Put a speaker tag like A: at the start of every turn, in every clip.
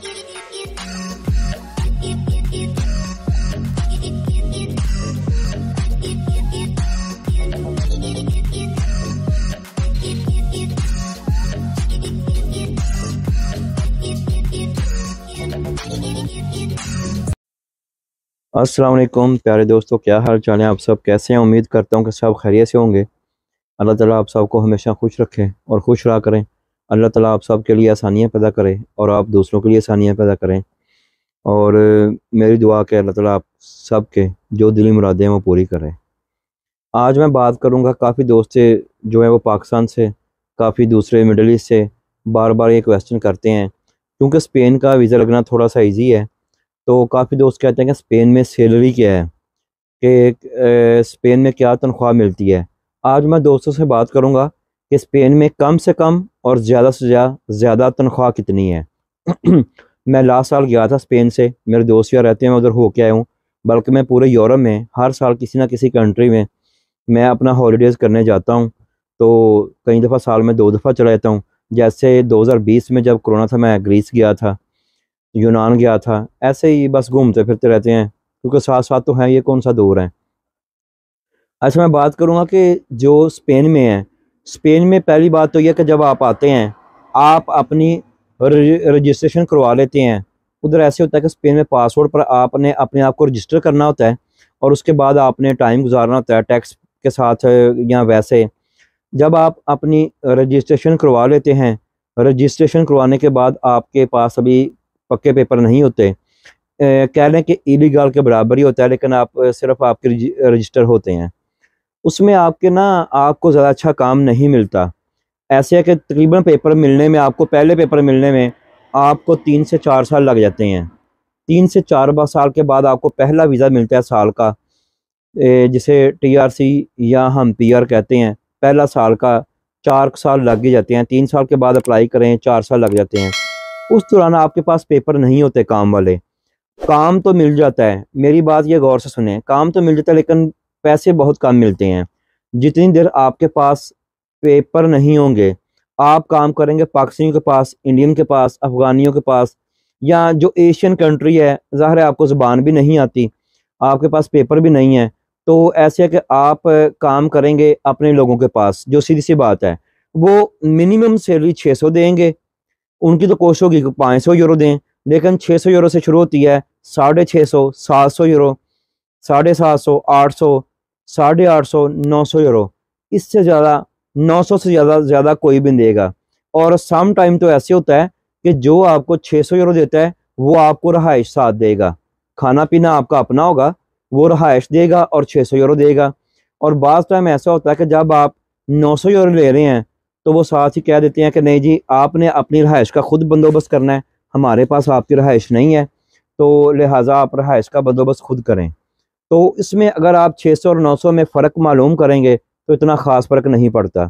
A: अस्सलाम वालेकुम प्यारे दोस्तों, क्या हाल चाल है? आप सब कैसे हैं? उम्मीद करता हूँ कि सब खैरियत से होंगे। अल्लाह ताला आप सबको हमेशा खुश रखे और खुश रहा करें। अल्लाह ताला आप सब के लिए आसानियाँ पैदा करे और आप दूसरों के लिए आसानियाँ पैदा करें। और मेरी दुआ कि अल्लाह ताला आप सब के जो दिली मुरादें हैं वो पूरी करें। आज मैं बात करूँगा, काफ़ी दोस्त से जो है वो पाकिस्तान से, काफ़ी दूसरे मिडल ईस्ट से बार बार ये क्वेश्चन करते हैं, क्योंकि स्पेन का वीज़ा लगना थोड़ा सा ईजी है। तो काफ़ी दोस्त कहते हैं कि स्पेन में सैलरी क्या है, कि स्पेन में क्या तनख्वाह मिलती है। आज मैं दोस्तों से बात करूंगा कि स्पेन में कम से कम और ज़्यादा से ज़्यादा तनख्वाह कितनी है। मैं लास्ट साल गया था स्पेन से, मेरे दोस्त यहाँ रहते हैं, मैं उधर होके आया हूँ। बल्कि मैं पूरे यूरोप में हर साल किसी ना किसी कंट्री में मैं अपना हॉलीडेज़ करने जाता हूँ। तो कई दफ़ा साल में 2 दफ़ा चला जाता हूँ। जैसे 2020 में जब कोरोना था, मैं ग्रीस गया था, यूनान गया था। ऐसे ही बस घूमते फिरते रहते हैं, क्योंकि साथ साथ तो हैं, ये कौन सा दूर है। अच्छा, मैं बात करूंगा कि जो स्पेन में है, स्पेन में पहली बात तो यह कि जब आप आते हैं आप अपनी रजिस्ट्रेशन करवा लेते हैं। उधर ऐसे होता है कि स्पेन में पासपोर्ट पर आपने अपने आप को रजिस्टर करना होता है और उसके बाद आपने टाइम गुजारना होता है टैक्स के साथ या वैसे। जब आप अपनी रजिस्ट्रेशन करवा लेते हैं, रजिस्ट्रेशन करवाने के बाद आपके पास अभी पक्के पेपर नहीं होते, कह लें कि इलीगल के बराबर ही होता है, लेकिन आप सिर्फ आपके रजिस्टर होते हैं। उसमें आपके ना आपको ज़्यादा अच्छा काम नहीं मिलता। ऐसे है कि तकरीबन पेपर मिलने में, आपको पहले पेपर मिलने में आपको 3 से 4 साल लग जाते हैं। 3 से 4 साल के बाद आपको पहला वीज़ा मिलता है साल का, जिसे TRC या हम PR कहते हैं। पहला साल का 4 साल लग ही जाते हैं। 3 साल के बाद अप्लाई करें, 4 साल लग जाते हैं। उस दौरान आपके पास पेपर नहीं होते काम वाले। काम तो मिल जाता है, मेरी बात ये गौर से सुने, काम तो मिल जाता है लेकिन पैसे बहुत कम मिलते हैं। जितनी देर आपके पास पेपर नहीं होंगे, आप काम करेंगे पाकिस्तानियों के पास, इंडियन के पास, अफगानियों के पास, या जो एशियन कंट्री है, ज़ाहिर है आपको ज़ुबान भी नहीं आती, आपके पास पेपर भी नहीं है, तो ऐसे है कि आप काम करेंगे अपने लोगों के पास। जो सीधी सी बात है, वो मिनिमम सैलरी 600 देंगे। उनकी तो कोशिश होगी कि 500 यूरो दें, लेकिन 600 यूरो से शुरू होती है, 650, 700 यूरो, 750, 800, 850, 900 यूरो। इससे ज़्यादा, 900 से ज़्यादा कोई भी नहीं देगा। और सम टाइम तो ऐसे होता है कि जो आपको 600 यूरो देता है वो आपको रहाइश साथ देगा। खाना पीना आपका अपना होगा, वो रहाइश देगा और 600 यूरो देगा। और बाज़ टाइम ऐसा होता है कि जब आप 900 यूरो ले रहे हैं तो वो साथ ही कह देते हैं कि नहीं जी, आपने अपनी रहाइश का खुद बंदोबस्त करना है, हमारे पास आपकी रहाइश नहीं है, तो लिहाजा आप रहाइश का बंदोबस्त खुद करें। तो इसमें अगर आप 600 और 900 में फ़र्क मालूम करेंगे तो इतना ख़ास फ़र्क नहीं पड़ता,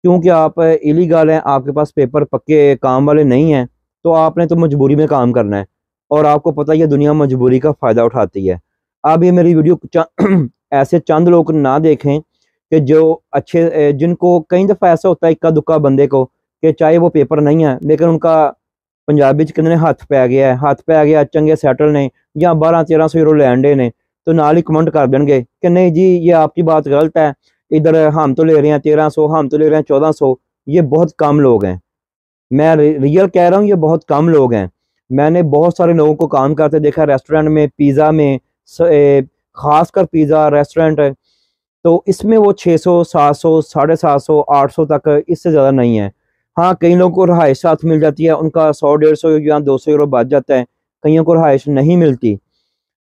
A: क्योंकि आप इलीगल हैं, आपके पास पेपर पक्के काम वाले नहीं हैं, तो आपने तो मजबूरी में काम करना है। और आपको पता ही है दुनिया मजबूरी का फ़ायदा उठाती है। अब ये मेरी वीडियो ऐसे चंद लोग ना देखें कि जो अच्छे, जिनको कई दफ़ा ऐसा होता है इक्का दुक्का बंदे को, कि चाहे वो पेपर नहीं है लेकिन उनका पंजाबी च कहते हैं हथ पै गया है, हथ पै गया, चंगे सैटल ने या 1200-1300 यूरो लैंडे ने, तो नाल ही कमेंट कर देंगे कि नहीं जी ये आपकी बात गलत है, इधर हम तो ले रहे हैं 1300, हम तो ले रहे हैं 1400। ये बहुत कम लोग हैं, मैं रियल कह रहा हूँ, ये बहुत कम लोग हैं। मैंने बहुत सारे लोगों को काम करते देखा, रेस्टोरेंट में, पिज़्ज़ा में, खासकर पिज़्ज़ा रेस्टोरेंट। तो इसमें वो 600, 700, 750, 800 तक, इससे ज़्यादा नहीं है। हाँ, कई लोगों को रहाइश साथ मिल जाती है, उनका 100-150 या 200 यूरो बच जाता है। कईयों को रहाइश नहीं मिलती।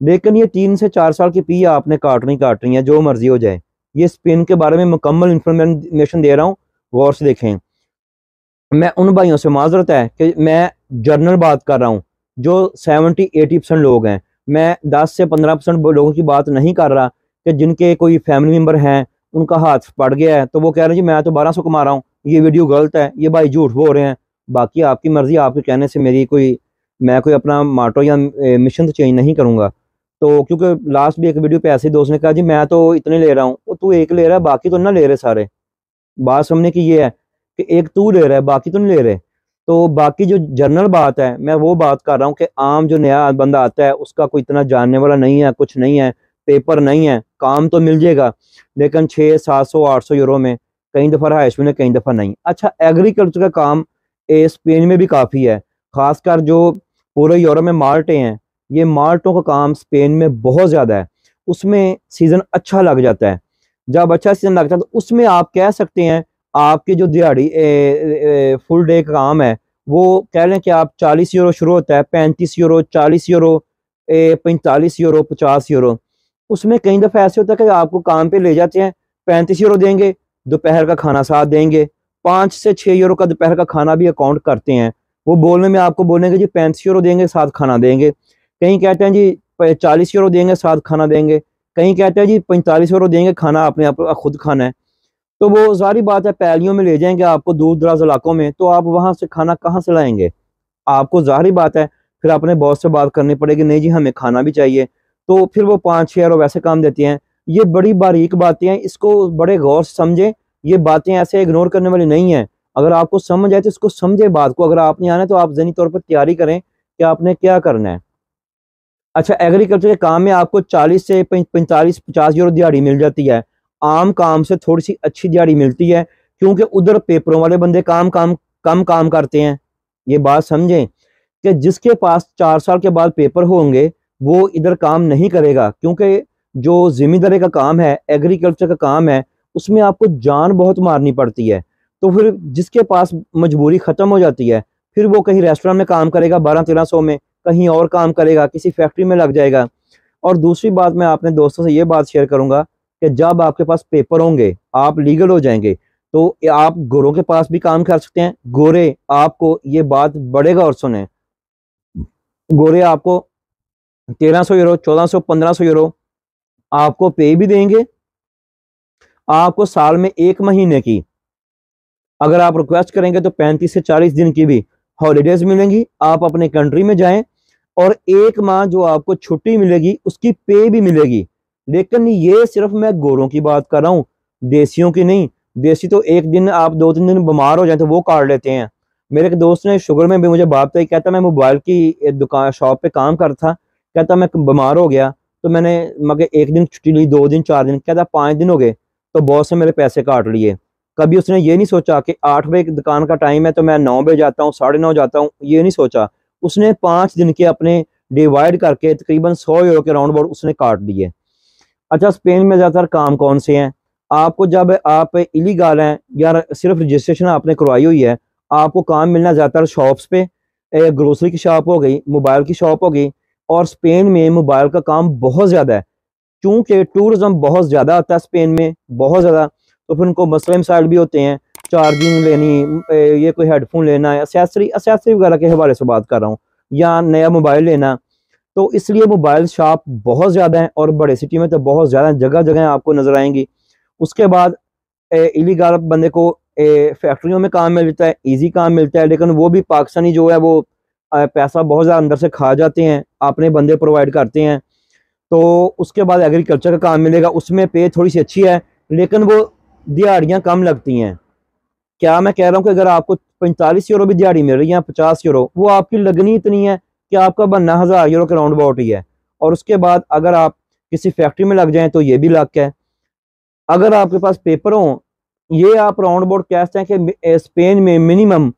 A: लेकिन ये 3 से 4 साल की पी आपने काटनी है, जो मर्जी हो जाए। ये स्पेन के बारे में मुकम्मल इंफॉर्मेशन दे रहा हूँ, गौर से देखें। मैं उन भाइयों से माजरत है कि मैं जनरल बात कर रहा हूँ, जो 70-80% लोग हैं। मैं 10 से 15% लोगों की बात नहीं कर रहा कि जिनके कोई फैमिली मेम्बर हैं, उनका हाथ पड़ गया है तो वो कह रहे हैं जी मैं तो 1200 कमा रहा हूँ, ये वीडियो गलत है, ये भाई झूठ बोल रहे हैं। बाकी आपकी मर्जी, आपके कहने से मेरी कोई, मैं कोई अपना माटो या मिशन तो चेंज नहीं करूँगा। तो क्योंकि लास्ट भी एक वीडियो पे ऐसे दोस्त ने कहा जी मैं तो इतने ले रहा हूँ, वो तू एक ले रहा है, बाकी तो ना ले रहे सारे। बात समझने की ये है कि एक तू ले रहा है, बाकी तो नहीं ले रहे। तो बाकी जो जनरल बात है, मैं वो बात कर रहा हूँ कि आम जो नया बंदा आता है उसका कोई इतना जानने वाला नहीं है, कुछ नहीं है, पेपर नहीं है, काम तो मिल जाएगा लेकिन 600, 700, 800 यूरो में, कई दफ़ा रहायश में, कई दफ़ा नहीं। अच्छा, एग्रीकल्चर का काम स्पेन में भी काफ़ी है, खासकर जो पूरे यूरोप में माल्टे हैं, ये माल्टों का काम स्पेन में बहुत ज़्यादा है। उसमें सीज़न अच्छा लग जाता है। जब अच्छा सीज़न लगता है तो उसमें आप कह सकते हैं आपकी जो दिहाड़ी फुल डे का काम है, वो कह लें कि आप 40 यूरो शुरू होता है, 35 यूरो, 40 यूरो, 45 यूरो, 50 यूरो। उसमें कई दफ़ा ऐसे होता है कि आपको काम पे ले जाते हैं, 35 यूरो देंगे, दोपहर का खाना साथ देंगे, 5 से 6 यूरो का दोपहर का खाना भी अकाउंट करते हैं। वो बोलने में आपको बोलेंगे जी 35 यूरो देंगे साथ खाना देंगे, कहीं कहते हैं जी 40 यूरो देंगे साथ खाना देंगे, कहीं कहते हैं जी 45 यूरो देंगे, खाना आपने आप खुद खाना है। तो वो सारी बात है, पैलियों में ले जाएंगे आपको दूर दराज इलाकों में, तो आप वहां से खाना कहाँ से लाएंगे? आपको जाहिर बात है फिर अपने बॉस से बात करनी पड़ेगी, नहीं जी हमें खाना भी चाहिए। तो फिर वो 5-6 यूरो वैसे काम देती हैं। ये बड़ी बारीक बातें हैं, इसको बड़े गौर से समझे। ये बातें ऐसे इग्नोर करने वाली नहीं है। अगर आपको समझ आए तो इसको समझे बात को, अगर आप नहीं आना तो आप ज़हनी तौर पर तैयारी करें कि आपने क्या करना है। अच्छा, एग्रीकल्चर के काम में आपको 40 से 45-50 यूरो दिहाड़ी मिल जाती है। आम काम से थोड़ी सी अच्छी दिहाड़ी मिलती है, क्योंकि उधर पेपरों वाले बंदे कम काम करते हैं। ये बात समझें कि जिसके पास 4 साल के बाद पेपर होंगे वो इधर काम नहीं करेगा, क्योंकि जो जिम्मेदारी का काम है, एग्रीकल्चर का काम है, उसमें आपको जान बहुत मारनी पड़ती है। तो फिर जिसके पास मजबूरी खत्म हो जाती है, फिर वो कहीं रेस्टोरेंट में काम करेगा 12-1300 में, कहीं और काम करेगा, किसी फैक्ट्री में लग जाएगा। और दूसरी बात, मैं अपने दोस्तों से ये बात शेयर करूंगा कि जब आपके पास पेपर होंगे, आप लीगल हो जाएंगे, तो आप गोरों के पास भी काम कर सकते हैं। गोरे आपको, ये बात बड़े गौर सुने, गोरे आपको 1300 यूरो, 1400, 1500 यूरो आपको पे भी देंगे। आपको साल में 1 महीने की, अगर आप रिक्वेस्ट करेंगे तो 35 से 40 दिन की भी हॉलीडेज मिलेंगी। आप अपने कंट्री में जाएं और 1 माह जो आपको छुट्टी मिलेगी उसकी पे भी मिलेगी। लेकिन ये सिर्फ मैं गोरों की बात कर रहा हूँ, देसियों की नहीं। देसी तो एक दिन, आप 2-3 दिन बीमार हो जाए तो वो काट लेते हैं। मेरे एक दोस्त ने शुगर में भी मुझे बात बताई, कहता मैं मोबाइल की दुकान शॉप पे काम करता था, कहता मैं बीमार हो गया तो मैंने मगर 1 दिन छुट्टी ली, 2 दिन, 4 दिन, कहता 5 दिन हो गए तो बॉस ने मेरे पैसे काट लिए। कभी उसने ये नहीं सोचा कि 8 बजे की दुकान का टाइम है तो मैं 9 बजे जाता हूँ, 9:30 जाता हूँ, ये नहीं सोचा। उसने 5 दिन के अपने डिवाइड करके तकरीबन 100 यूरो के राउंड अबाउट उसने काट दिए। अच्छा, स्पेन में ज़्यादातर काम कौन से हैं? आपको जब आप इलीगल हैं या सिर्फ रजिस्ट्रेशन आपने करवाई हुई है, आपको काम मिलना ज़्यादातर शॉप्स पे, ग्रोसरी की शॉप हो गई, मोबाइल की शॉप हो गई। और स्पेन में मोबाइल का काम बहुत ज़्यादा है, चूंकि टूरिज्म बहुत ज़्यादा आता है स्पेन में, बहुत ज़्यादा। तो फिर उनको मसले मसाइल भी होते हैं, चार्जिंग लेनी, ये कोई हेडफोन लेना है, एसेसरी वगैरह के हवाले से बात कर रहा हूँ, या नया मोबाइल लेना। तो इसलिए मोबाइल शॉप बहुत ज़्यादा है, और बड़े सिटी में तो बहुत ज़्यादा जगह जगह आपको नजर आएंगी। उसके बाद इलीगल बंदे को फैक्ट्रियों में काम मिलता है, इजी काम मिलता है, लेकिन वो भी पाकिस्तानी जो है वो पैसा बहुत ज़्यादा अंदर से खा जाते हैं, अपने बंदे प्रोवाइड करते हैं। तो उसके बाद एग्रीकल्चर का काम मिलेगा, उसमें पे थोड़ी सी अच्छी है, लेकिन वो दिहाड़ियाँ कम लगती हैं। क्या मैं कह रहा हूँ कि अगर आपको 45 यूरो भी दिहाड़ी मिल रही है, 50 यूरो, वो आपकी लगनी इतनी है कि आपका बनना 1000 यूरो के राउंड अबाउट ही है। और उसके बाद अगर आप किसी फैक्ट्री में लग जाएं तो ये भी लक है। अगर आपके पास पेपर हो, ये आप राउंड अबाउट कह सकते हैं कि स्पेन में मिनिमम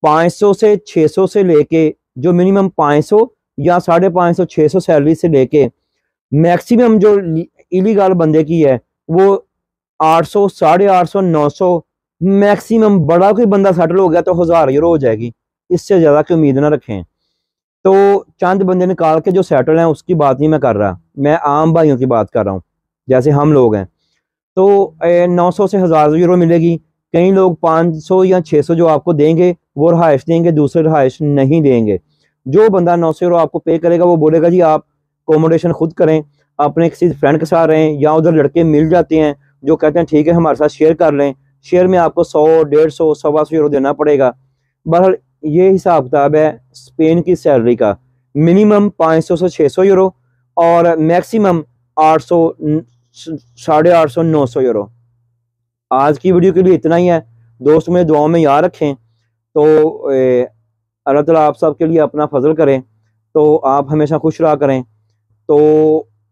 A: 500 से 600 से लेके, जो मिनिमम 500 या 550, 600 सैलरी से लेके, मैक्सिमम जो इलीगल बंदे की है वो 800, 850, 900, मैक्सिमम बड़ा कोई बंदा सेटल हो गया तो 1000 यूरो हो जाएगी। इससे ज्यादा की उम्मीद ना रखें। तो चंद बंदे निकाल के जो सेटल हैं उसकी बात नहीं मैं कर रहा, मैं आम भाइयों की बात कर रहा हूँ, जैसे हम लोग हैं। तो 900 से 1000 यूरो मिलेगी। कई लोग 500 या 600 जो आपको देंगे वो रहायश देंगे, दूसरे रहायश नहीं देंगे। जो बंदा 900 यूरो आपको पे करेगा वो बोलेगा जी आप अकोमोडेशन खुद करें, अपने किसी फ्रेंड के साथ रहें, या उधर लड़के मिल जाते हैं जो कहते हैं ठीक है हमारे साथ शेयर कर लें, शेयर में आपको 100, 150, 125 यूरो देना पड़ेगा। बहरहाल ये हिसाब किताब है स्पेन की सैलरी का, मिनिमम 500 से 600 यूरो, और मैक्सिमम 800, 850, 900 यूरो। आज की वीडियो के लिए इतना ही है। दोस्त, में दुआओं में याद रखें। तो अल्लाह ताला आप सब के लिए अपना फजल करें, तो आप हमेशा खुश रहा करें। तो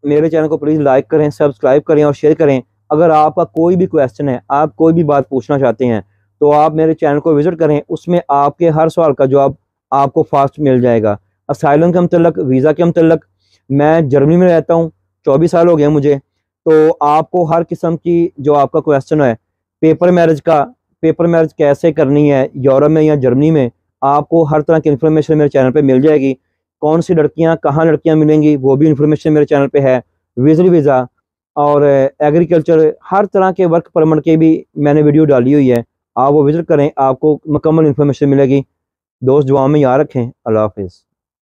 A: मेरे चैनल को प्लीज़ लाइक करें, सब्सक्राइब करें और शेयर करें। अगर आपका कोई भी क्वेश्चन है, आप कोई भी बात पूछना चाहते हैं, तो आप मेरे चैनल को विज़िट करें, उसमें आपके हर सवाल का जवाब आपको फास्ट मिल जाएगा। असाइलम के मतलब, वीज़ा के मतलब, मैं जर्मनी में रहता हूँ, 24 साल हो गए मुझे। तो आपको हर किस्म की जो आपका क्वेश्चन है, पेपर मैरिज का, पेपर मैरिज कैसे करनी है यूरोप में या जर्मनी में, आपको हर तरह की इन्फॉर्मेशन मेरे चैनल पे मिल जाएगी। कौन सी लड़कियां कहाँ लड़कियां मिलेंगी वो भी इन्फॉर्मेशन मेरे चैनल पे है। विजिट वीज़ा और एग्रीकल्चर, हर तरह के वर्क परमिट के भी मैंने वीडियो डाली हुई है। आप वो विजिट करें, आपको मुकम्मल इन्फॉर्मेशन मिलेगी। दोस्त दुआ में याद रखें। अल्लाह हाफिज़।